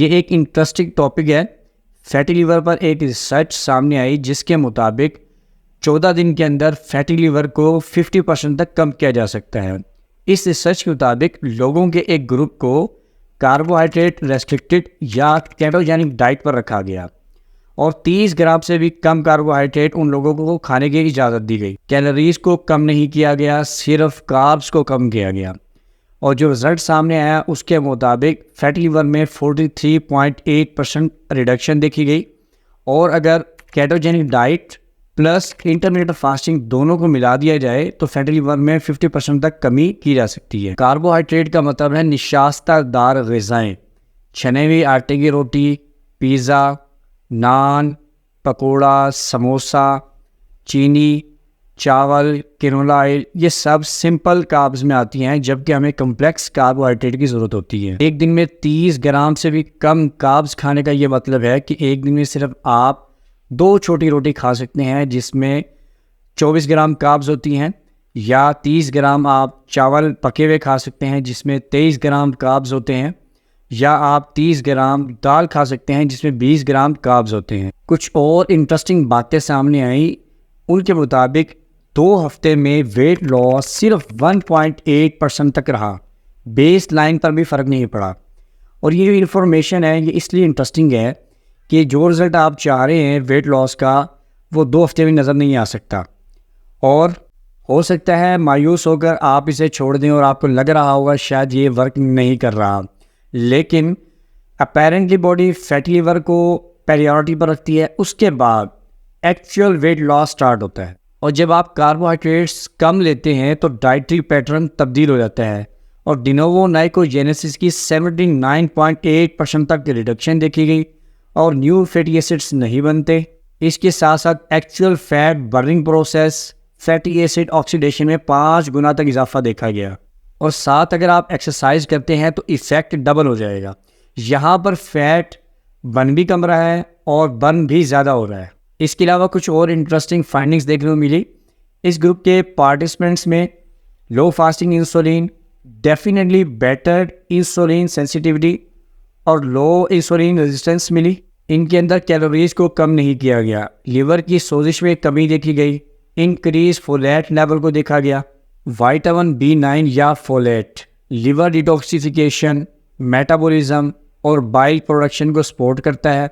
ये एक interesting topic है। फैटी लीवर पर एक रिसर्च सामने आई जिसके मुताबिक 14 दिन के अंदर फैटी लीवर को 50% तक कम किया जा सकता है। इस रिसर्च के मुताबिक लोगों के एक ग्रुप को कार्बोहाइड्रेट रेस्ट्रिक्टेड या केटोजेनिक डाइट पर रखा गया और 30 ग्राम से भी कम कार्बोहाइड्रेट उन लोगों को खाने की इजाज़त दी गई। कैलोरीज को कम नहीं किया गया, सिर्फ कार्ब्स को कम किया गया। और जो रिजल्ट सामने आया उसके मुताबिक फैटी लीवर में 43.8% रिडक्शन देखी गई। और अगर ketogenic diet plus intermittent fasting दोनों को मिला दिया जाए तो फैटी लीवर में 50% तक कमी की जा सकती है। कार्बोहाइड्रेट का मतलब है निशास्तदार ग़िज़ाएँ, छने हुए आटे की रोटी, पिज़्ज़ा, नान, पकोड़ा, समोसा, चीनी, चावल, कैनोला ऑयल, ये सब सिंपल कार्ब्स में आती हैं, जबकि हमें कम्प्लेक्स कार्बोहाइड्रेट की ज़रूरत होती है। एक दिन में 30 ग्राम से भी कम कार्ब्स खाने का ये मतलब है कि एक दिन में सिर्फ आप 2 छोटी रोटी खा सकते हैं जिसमें 24 ग्राम कार्ब्स होती हैं, या 30 ग्राम आप चावल पके हुए खा सकते हैं जिसमें 23 ग्राम कार्ब्स होते हैं, या आप 30 ग्राम दाल खा सकते हैं जिसमें 20 ग्राम कार्ब्स होते हैं। कुछ और इंटरेस्टिंग बातें सामने आई। उनके मुताबिक 2 हफ्ते में वेट लॉस सिर्फ 1.8% तक रहा, बेस लाइन पर भी फ़र्क नहीं पड़ा। और ये जो इन्फॉर्मेशन है ये इसलिए इंटरेस्टिंग है कि जो रिज़ल्ट आप चाह रहे हैं वेट लॉस का वो 2 हफ्ते में नज़र नहीं आ सकता। और हो सकता है मायूस होकर आप इसे छोड़ दें और आपको लग रहा होगा शायद ये वर्क नहीं कर रहा, लेकिन अपेरेंटली बॉडी फैटी लीवर को प्रायोरिटी पर रखती है, उसके बाद एक्चुअल वेट लॉस स्टार्ट होता है। और जब आप कार्बोहाइड्रेट्स कम लेते हैं तो डाइटरी पैटर्न तब्दील हो जाता है और डिनोवो नाइकोजेनेसिस की 79.8% तक रिडक्शन देखी गई और न्यू फैटी एसिड्स नहीं बनते। इसके साथ साथ actual fat burning process, fatty acid oxidation में 5 गुना तक इजाफा देखा गया। और साथ अगर आप एक्सरसाइज करते हैं तो इफ़ेक्ट डबल हो जाएगा। यहाँ पर फैट बर्न भी कम रहा है और बर्न भी ज़्यादा हो रहा है। इसके अलावा कुछ और इंटरेस्टिंग फाइंडिंग्स देखने को मिली। इस ग्रुप के पार्टिसिपेंट्स में low fasting insulin, definitely better insulin sensitivity और लो इंसुलिन रेजिस्टेंस मिली। इनके अंदर कैलोरीज को कम नहीं किया गया, लीवर की सोजिश में कमी देखी गई, इंक्रीज फोलेट लेवल को देखा गया। विटामिन B9 या फोलेट लीवर डिटॉक्सिफिकेशन, मेटाबॉलिज्म और बाइल प्रोडक्शन को सपोर्ट करता है,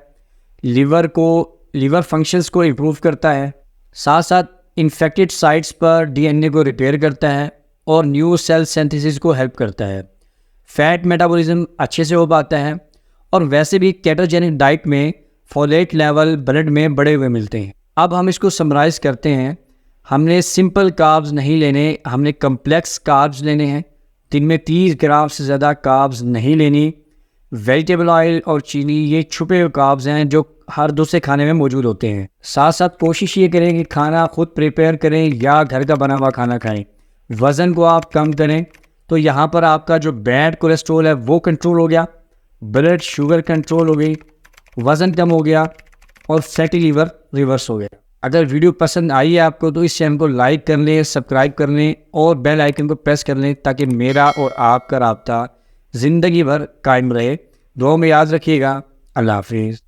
लीवर फंक्शंस को इम्प्रूव करता है, साथ साथ इन्फेक्टेड साइट्स पर DNA को रिपेयर करता है और न्यू सेल सिंथेसिस को हेल्प करता है। फैट मेटाबॉलिज्म अच्छे से हो पाता है और वैसे भी केटोजेनिक डाइट में फोलेट लेवल ब्लड में बढ़े हुए मिलते हैं। अब हम इसको समराइज़ करते हैं। हमने सिंपल कार्ब्स नहीं लेने, हमने कम्प्लेक्स कार्ब्स लेने हैं। दिन में 30 ग्राम से ज़्यादा कार्ब्स नहीं लेनी। वेजिटेबल ऑयल और चीनी ये छुपे हुए कार्ब्स हैं जो हर दूसरे खाने में मौजूद होते हैं। साथ साथ कोशिश ये करें कि खाना खुद प्रिपेयर करें या घर का बना हुआ खाना खाएं। वज़न को आप कम करें तो यहाँ पर आपका जो बैड कोलेस्ट्रॉल है वो कंट्रोल हो गया, ब्लड शुगर कंट्रोल हो गई, वज़न कम हो गया और फैटी लीवर रिवर्स हो गया। अगर वीडियो पसंद आई है आपको तो इस चैनल को लाइक कर लें, सब्सक्राइब कर लें और बेल आइकन को प्रेस कर लें ताकि मेरा और आपका राब्ता ज़िंदगी भर कायम रहे। दुआ में याद रखिएगा। अल्लाह हाफिज़।